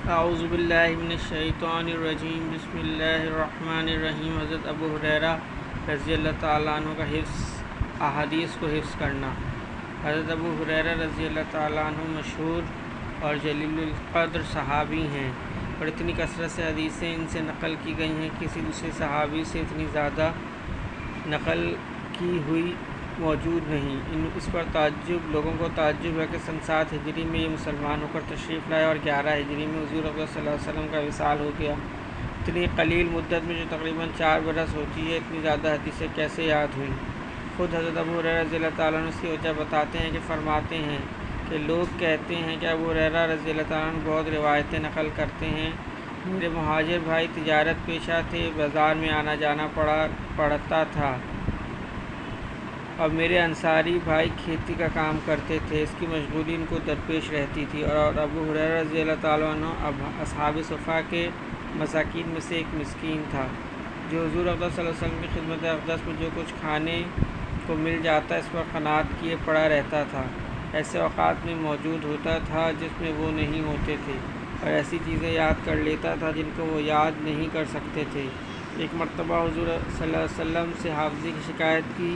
اعوذ باللہ من الشیطان الرجیم بسم اللہ الرحمن الرحیم۔ حضرت ابو ہریرہ رضی اللہ تعالیٰ عنہ کا احادیث کو حفظ کرنا۔ حضرت ابو ہریرہ رضی اللہ تعالیٰ عنہ مشہور اور جلیل القدر صحابی ہیں، اور اتنی کثرت سے حدیثیں ان سے نقل کی گئی ہیں، کسی دوسرے صحابی سے اتنی زیادہ نقل کی ہوئی موجود نہیں۔ اس پر لوگوں کو تعجب ہے کہ سن 7 ہجری میں یہ مسلمان ہو کر تشریف لائے اور 11 ہجری میں حضور اکرم صلی اللہ علیہ وسلم کا وصال ہو گیا۔ اتنی قلیل مدت میں جو تقریباً 4 برس ہوتی ہے، اتنی زیادہ حدیثیں کیسے یاد ہوئیں؟ خود حضرت ابو ہریرہ رضی اللہ تعالیٰ عنہ اس کی وجہ بتاتے ہیں کہ فرماتے ہیں کہ لوگ کہتے ہیں کہ ابو ہریرہ رضی اللہ تعالیٰ عنہ بہت روایتیں نقل کرتے ہیں۔ میرے مہاجر بھائی تجارت پیشہ تھے، بازار میں آنا جانا پڑتا تھا، اور میرے انصاری بھائی کھیتی کا کام کرتے تھے، اس کی مشغولی ان کو درپیش رہتی تھی۔ اور ابو ہریرہ رضی اللہ تعالیٰ عنہ اصحاب صفا کے مساکین میں سے ایک مسکین تھا، جو حضور اکرم صلی اللہ علیہ وسلم کی خدمت اقدس میں جو کچھ کھانے کو مل جاتا اس پر قناعت کیے پڑا رہتا تھا۔ ایسے اوقات میں موجود ہوتا تھا جس میں وہ نہیں ہوتے تھے، اور ایسی چیزیں یاد کر لیتا تھا جن کو وہ یاد نہیں کر سکتے تھے۔ ایک مرتبہ حضور صلی اللہ علیہ وسلم سے حافظی کی شکایت کی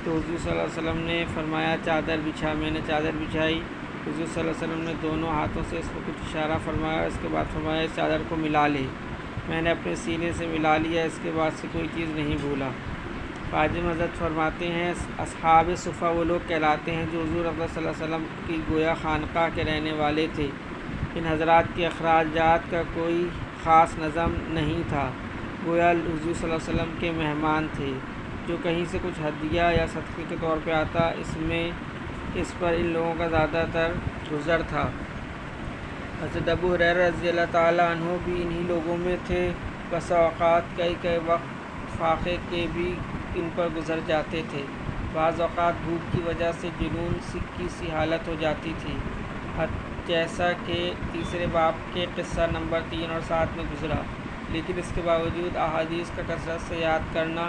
تو حضور صلی اللہ علیہ وسلم نے فرمایا چادر بچھا۔ میں نے چادر بچھائی۔ حضور صلی اللہ علیہ وسلم نے دونوں ہاتھوں سے اس کو کچھ اشارہ فرمایا، اس کے بعد فرمایا اس چادر کو ملا لے۔ میں نے اپنے سینے سے ملا لیا، اس کے بعد سے کوئی چیز نہیں بھولا۔ خواجہ حضرت فرماتے ہیں اصحاب صفا وہ لوگ کہلاتے ہیں جو حضور اکرم صلی اللہ علیہ وسلم کی گویا خانقاہ کے رہنے والے تھے۔ ان حضرات کے اخراجات کا کوئی خاص نظم نہیں تھا، گویا حضور صلی اللہ علیہ وسلم کے مہمان تھے۔ جو کہیں سے کچھ ہدیہ یا صدقے کے طور پہ آتا، اس پر ان لوگوں کا زیادہ تر گزر تھا۔ حضرت ابو ہریرہ رضی اللہ تعالیٰ عنہ بھی انہی لوگوں میں تھے۔ بسا اوقات کئی وقت فاقے کے بھی ان پر گزر جاتے تھے۔ بعض اوقات بھوک کی وجہ سے جنون کی سی حالت ہو جاتی تھی، جیسا کہ تیسرے باب کے قصہ نمبر 3 اور 7 میں گزرا، لیکن اس کے باوجود احادیث کا کثرت سے یاد کرنا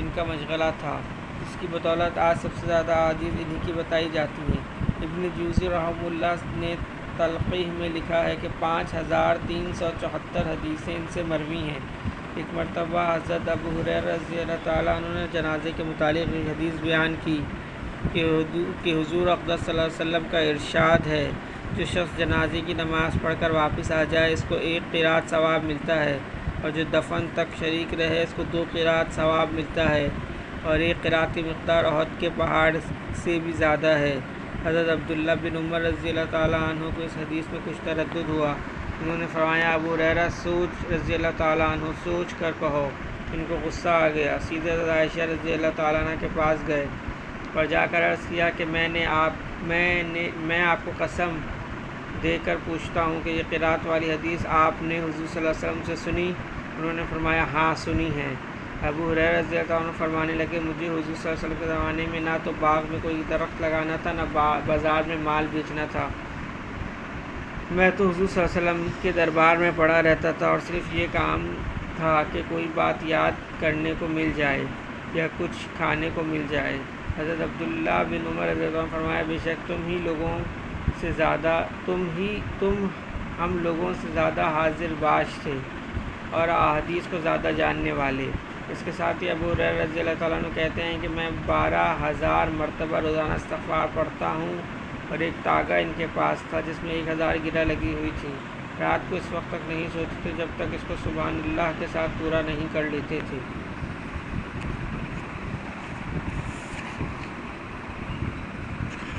ان کا مشغلہ تھا، جس کی بدولت آج سب سے زیادہ احادیث انہی کی بتائی جاتی ہیں۔ ابن جوزی رحمہ اللہ نے تلقیح میں لکھا ہے کہ 5374 حدیثیں ان سے مروی ہیں۔ ایک مرتبہ حضرت ابو ہریرہ رضی اللہ تعالیٰ عنہ نے جنازے کے متعلق ایک حدیث بیان کی کہ حضور اقدس صلی اللہ علیہ وسلم کا ارشاد ہے، جو شخص جنازے کی نماز پڑھ کر واپس آ جائے اس کو 1 قرات ثواب ملتا ہے، اور جو دفن تک شریک رہے اس کو 2 قرات ثواب ملتا ہے، اور 1 قرات کی مقدار احد کے پہاڑ سے بھی زیادہ ہے۔ حضرت عبداللہ بن عمر رضی اللہ تعالیٰ عنہ کو اس حدیث میں کچھ تردد ہوا۔ انہوں نے فرمایا ابو ہریرہ رضی اللہ تعالیٰ عنہ سوچ کر کہو۔ ان کو غصہ آ گیا، سیدھے حضرت عائشہ رضی اللہ تعالیٰ عنہ کے پاس گئے اور جا کر عرض کیا کہ میں آپ کو قسم دے کر پوچھتا ہوں کہ یہ قرات والی حدیث آپ نے حضور صلی اللہ علیہ وسلم سے سنی؟ انہوں نے فرمایا ہاں سنی ہے۔ ابو ہریرہ رضی اللہ عنہ فرمانے لگے مجھے حضور صلی اللہ علیہ وسلم کے زمانے میں نہ تو باغ میں کوئی درخت لگانا تھا، نہ بازار میں مال بیچنا تھا۔ میں تو حضور صلی اللہ علیہ وسلم کے دربار میں پڑا رہتا تھا، اور صرف یہ کام تھا کہ کوئی بات یاد کرنے کو مل جائے یا کچھ کھانے کو مل جائے۔ حضرت عبداللہ بن عمر رضی اللہ عنہ فرمایا بے شک تم ہم لوگوں سے زیادہ حاضر باش تھے اور احادیث کو زیادہ جاننے والے۔ اس کے ساتھ ہی ابو ہریرہ رضی اللہ تعالیٰ عنہ کہتے ہیں کہ میں 12,000 مرتبہ روزانہ استغفار پڑھتا ہوں، اور ایک تاگا ان کے پاس تھا جس میں 1000 گرہ لگی ہوئی تھی۔ رات کو اس وقت تک نہیں سوتے تھے جب تک اس کو سبحان اللہ کے ساتھ پورا نہیں کر لیتے تھے۔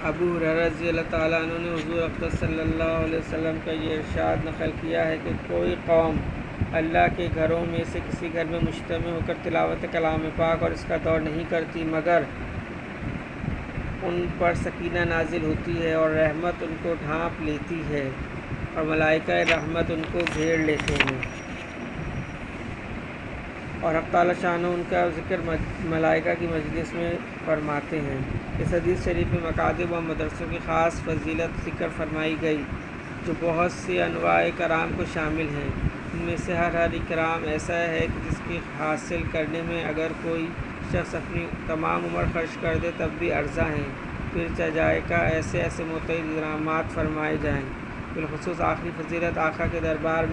ابو ہریرہ رضی اللہ تعالیٰ عنہ نے حضور اقدس صلی اللہ علیہ وسلم کا یہ ارشاد نقل کیا ہے کہ کوئی قوم اللہ کے گھروں میں سے کسی گھر میں مجتمع ہو کر تلاوت کلام پاک اور اس کا دور نہیں کرتی مگر ان پر سکینہ نازل ہوتی ہے اور رحمت ان کو ڈھانپ لیتی ہے اور ملائکہ رحمت ان کو گھیر لیتے ہیں، اور حق تعالیٰ شانہ ان کا ذکر ملائکہ کی مجلس میں فرماتے ہیں۔ اس حدیث شریف میں مکاتب و مدرسوں کی خاص فضیلت ذکر فرمائی گئی جو بہت سے انواع کرام کو شامل ہیں۔ ان میں سے ہر اکرام ایسا ہے کہ جس کی حاصل کرنے میں اگر کوئی شخص اپنی تمام عمر خرچ کر دے تب بھی ارزاں ہیں۔ پھر جائے کا ایسے متعدد انعامات فرمائے جائیں۔ بالخصوص آخری فضیلت آقا کے دربار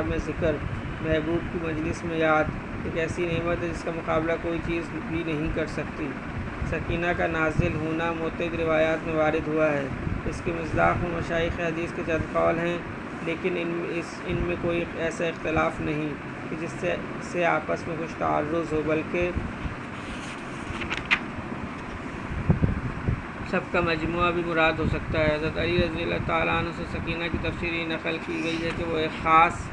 میں ذکر، محبوب کی مجلس میں یاد، ایک ایسی نعمت ہے جس کا مقابلہ کوئی چیز بھی نہیں کر سکتی۔ سکینہ کا نازل ہونا متعدد روایات میں وارد ہوا ہے۔ اس کے مصداق میں مشائخ حدیث کے چند قول ہیں، لیکن ان میں کوئی ایسا اختلاف نہیں کہ جس سے آپس میں کچھ تعارض ہو، بلکہ سب کا مجموعہ بھی مراد ہو سکتا ہے۔ حضرت علی رضی اللہ تعالیٰ عنہ سے سکینہ کی تفسیر یہ نقل کی گئی ہے کہ وہ ایک خاص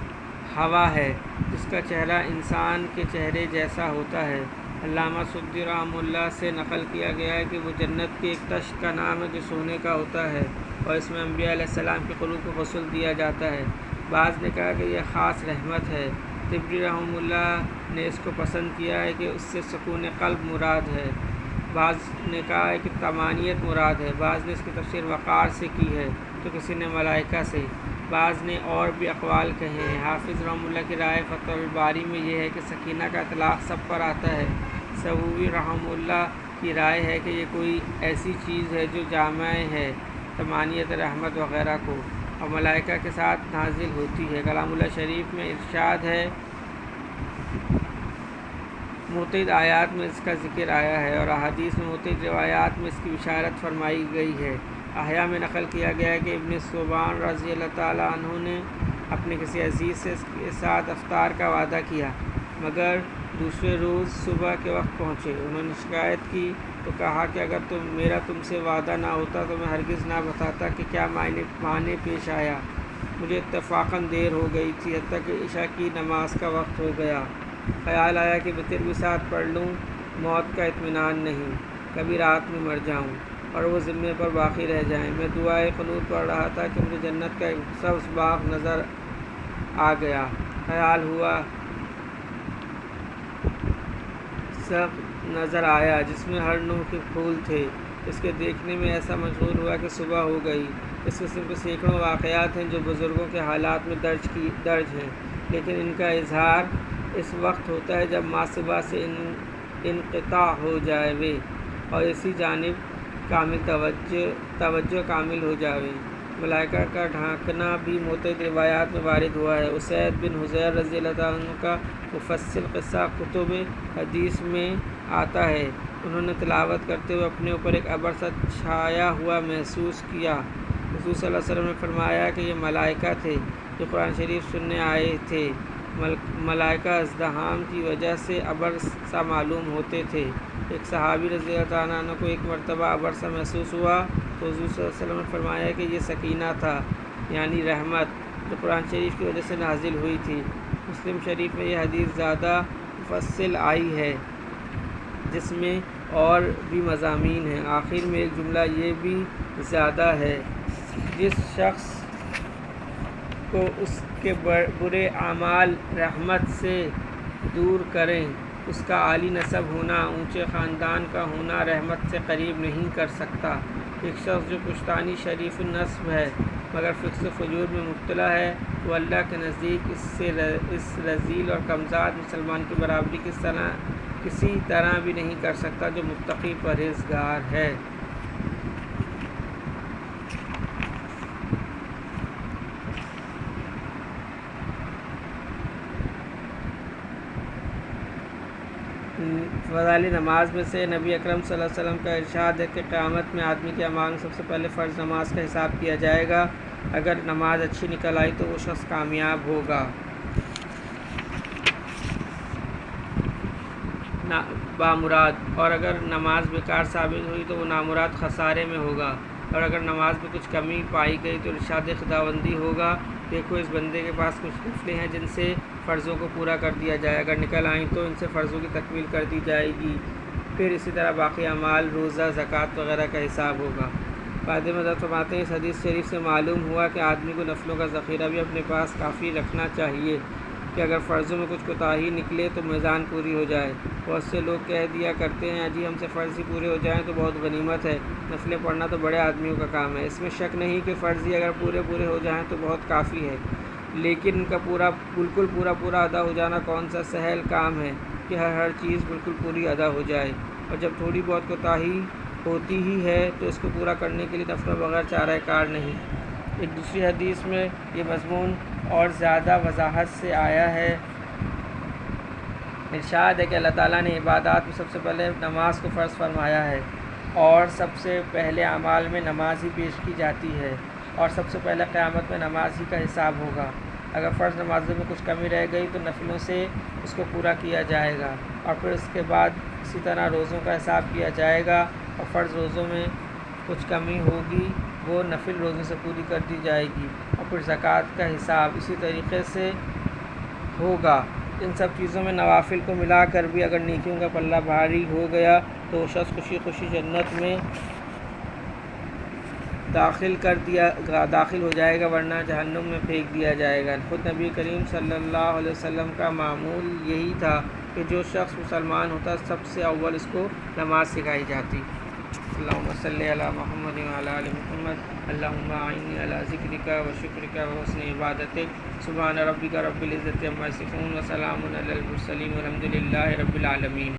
ہوا ہے جس کا چہرہ انسان کے چہرے جیسا ہوتا ہے۔ علامہ سدی رحمہ اللہ سے نقل کیا گیا ہے کہ وہ جنت کے ایک طشت کا نام ہے جو سونے کا ہوتا ہے اور اس میں انبیاء علیہ السلام کے قلوب کو غسل دیا جاتا ہے۔ بعض نے کہا کہ یہ خاص رحمت ہے۔ طبری رحمہ اللہ نے اس کو پسند کیا ہے کہ اس سے سکون قلب مراد ہے۔ بعض نے کہا ہے کہ طمانینت مراد ہے۔ بعض نے اس کی تفسیر وقار سے کی ہے تو کسی نے ملائکہ سے۔ بعض نے اور بھی اقوال کہے ہیں۔ حافظ رحمہ اللہ کی رائے فتح الباری میں یہ ہے کہ سکینہ کا اطلاق سب پر آتا ہے۔ سووی رحمہ اللہ کی رائے ہے کہ یہ کوئی ایسی چیز ہے جو جامع ہے طمانینت، رحمت وغیرہ کو، اور ملائکہ کے ساتھ نازل ہوتی ہے۔ کلام اللہ شریف میں ارشاد ہے، متعدد آیات میں اس کا ذکر آیا ہے اور احادیث میں متعدد روایات میں اس کی بشارت فرمائی گئی ہے۔ احیاء میں نقل کیا گیا ہے کہ ابن ثوبان رضی اللہ تعالیٰ عنہ نے اپنے کسی عزیز سے اس کے ساتھ افطار کا وعدہ کیا، مگر دوسرے روز صبح کے وقت پہنچے۔ انہوں نے شکایت کی تو کہا کہ اگر میرا تم سے وعدہ نہ ہوتا تو میں ہرگز نہ بتاتا کہ کیا معنی پیش آیا۔ مجھے اتفاقاً دیر ہو گئی تھی، حتیٰ کہ عشاء کی نماز کا وقت ہو گیا۔ خیال آیا کہ وتر بھی ساتھ پڑھ لوں، موت کا اطمینان نہیں، کبھی رات میں مر جاؤں اور وہ ذمے پر باقی رہ جائیں۔ میں دعائے قنوت پڑھ رہا تھا کہ مجھے جنت کا ایک سبز باغ نظر آ گیا۔ خیال ہوا سب نظر آیا جس میں ہر نوع کے پھول تھے۔ اس کے دیکھنے میں ایسا مشغول ہوا کہ صبح ہو گئی۔ اس قسم کے سینکڑوں واقعات ہیں جو بزرگوں کے حالات میں درج ہیں، لیکن ان کا اظہار اس وقت ہوتا ہے جب ماسبہ سے انقطاع ہو جائے اور اسی جانب کامل توجہ کامل ہو جائے۔ ملائکہ کا ڈھانکنا بھی متعدد روایات میں وارد ہوا ہے۔ اسید بن حضیر رضی اللہ عنہ کا مفصل قصہ کتب حدیث میں آتا ہے۔ انہوں نے تلاوت کرتے ہوئے اپنے اوپر ایک ابر سا چھایا ہوا محسوس کیا۔ حضور صلی اللہ علیہ وسلم نے فرمایا کہ یہ ملائکہ تھے جو قرآن شریف سننے آئے تھے۔ ملائکہ ازدحام کی وجہ سے ابر سا معلوم ہوتے تھے۔ ایک صحابی رضی اللہ تعالیٰ عنہ کو ایک مرتبہ ابر سا محسوس ہوا تو حضور صلی اللہ علیہ وسلم نے فرمایا کہ یہ سکینہ تھا، یعنی رحمت، جو قرآن شریف کی وجہ سے نازل ہوئی تھی۔ مسلم شریف میں یہ حدیث زیادہ مفصل آئی ہے جس میں اور بھی مضامین ہیں۔ آخر میں ایک جملہ یہ بھی زیادہ ہے، جس شخص کو اس کے برے اعمال رحمت سے دور کریں، اس کا عالی نسب ہونا، اونچے خاندان کا ہونا رحمت سے قریب نہیں کر سکتا۔ ایک شخص جو پشتانی شریف النسب ہے مگر فسق و فجور میں مبتلا ہے، وہ اللہ کے نزدیک اس رذیل اور کمزاد مسلمان کی برابری کسی طرح بھی نہیں کر سکتا جو متقی پرہیزگار ہے۔ فضائل نماز میں سے نبی اکرم صلی اللہ علیہ وسلم کا ارشاد ہے کہ قیامت میں آدمی کے اعمال میں سب سے پہلے فرض نماز کا حساب کیا جائے گا۔ اگر نماز اچھی نکل آئی تو وہ شخص کامیاب ہوگا، بامراد، اور اگر نماز بیکار ثابت ہوئی تو وہ نامراد خسارے میں ہوگا، اور اگر نماز میں کچھ کمی پائی گئی تو ارشاد خداوندی ہوگا، دیکھو اس بندے کے پاس کچھ نفلیں ہیں جن سے فرضوں کو پورا کر دیا جائے، اگر نکل آئیں تو ان سے فرضوں کی تکمیل کر دی جائے گی، پھر اسی طرح باقی اعمال، روزہ، زکوٰۃ وغیرہ کا حساب ہوگا۔ فائدہ مند فرماتے ہیں، اس حدیث شریف سے معلوم ہوا کہ آدمی کو نفلوں کا ذخیرہ بھی اپنے پاس کافی رکھنا چاہیے کہ اگر فرضوں میں کچھ کوتاہی نکلے تو میزان پوری ہو جائے۔ بہت سے لوگ کہہ دیا کرتے ہیں جی ہم سے فرض ہی پورے ہو جائیں تو بہت غنیمت ہے، نفلیں پڑھنا تو بڑے آدمیوں کا کام ہے۔ اس میں شک نہیں کہ فرض ہی اگر پورے ہو جائیں تو بہت کافی ہے، لیکن ان کا بالکل پورا ادا ہو جانا کون سا سہل کام ہے کہ ہر چیز بالکل پوری ادا ہو جائے، اور جب تھوڑی بہت کوتاہی ہوتی ہی ہے تو اس کو پورا کرنے کے لیے نفلوں بغیر چارہ کار نہیں۔ ایک دوسری حدیث میں یہ مضمون اور زیادہ وضاحت سے آیا ہے۔ ارشاد ہے کہ اللہ تعالیٰ نے عبادات میں سب سے پہلے نماز کو فرض فرمایا ہے، اور سب سے پہلے اعمال میں نماز ہی پیش کی جاتی ہے، اور سب سے پہلے قیامت میں نماز ہی کا حساب ہوگا۔ اگر فرض نمازوں میں کچھ کمی رہ گئی تو نفلوں سے اس کو پورا کیا جائے گا، اور پھر اس کے بعد اسی طرح روزوں کا حساب کیا جائے گا، اور فرض روزوں میں کچھ کمی ہوگی وہ نفل روزوں سے پوری کر دی جائے گی، اور پھر زکوٰۃ کا حساب اسی طریقے سے ہوگا۔ ان سب چیزوں میں نوافل کو ملا کر بھی اگر نیکیوں کا پلہ بھاری ہو گیا تو وہ شخص خوشی خوشی جنت میں داخل ہو جائے گا، ورنہ جہنم میں پھینک دیا جائے گا۔ خود نبی کریم صلی اللہ علیہ وسلم کا معمول یہی تھا کہ جو شخص مسلمان ہوتا سب سے اول اس کو نماز سکھائی جاتی۔ اللہم صلی علی محمد وعلی آل محمد، اللہم اعنی علی ذکرک و شکرک و حسن عبادتک، سبحان ربک رب العزۃ عما یصفون و سلام علی المرسلین والحمد للہ رب العالمین۔